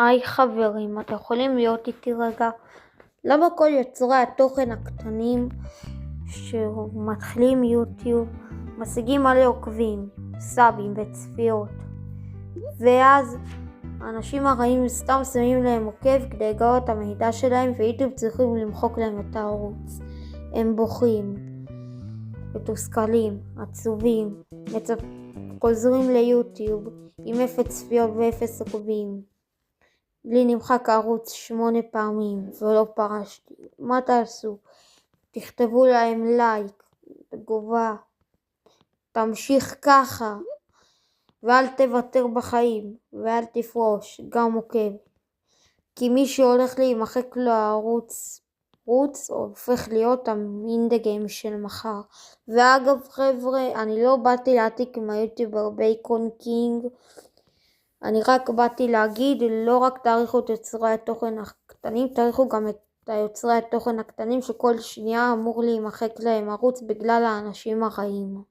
היי חברים, אתם יכולים להיות איתי רגע? למה כל יוצרי התוכן הקטנים שמתחילים יוטיוב משיגים מלא עוקבים, סאבים וצפיות, ואז האנשים הרעים סתם שמים להם עוקב כדי לגלות את המידע שלהם, ויוטיוב צריכים למחוק להם את הערוץ. הם בוכים, מתוסכלים, עצובים, חוזרים ליוטיוב עם 0 צפיות ו0 עוקבים. לי נמחק הערוץ 8 פעמים ולא פרשתי. מה תעשו? תכתבו להם לייק, תגובה, תמשיך ככה, ואל תוותר בחיים, ואל תפרוש, גם עוקב. כי מי שהולך להימחק לו הערוץ הופך להיות המין גיים של מחר. ואגב חבר'ה, אני לא באתי להעתיק מהיוטיובר בייקון קינג, אני רק באתי להגיד, לא רק תאריכו את יוצרי התוכן הקטנים, תאריכו גם את יוצרי התוכן הקטנים שכל שנייה אמור להימחק להם ערוץ בגלל האנשים הרעים.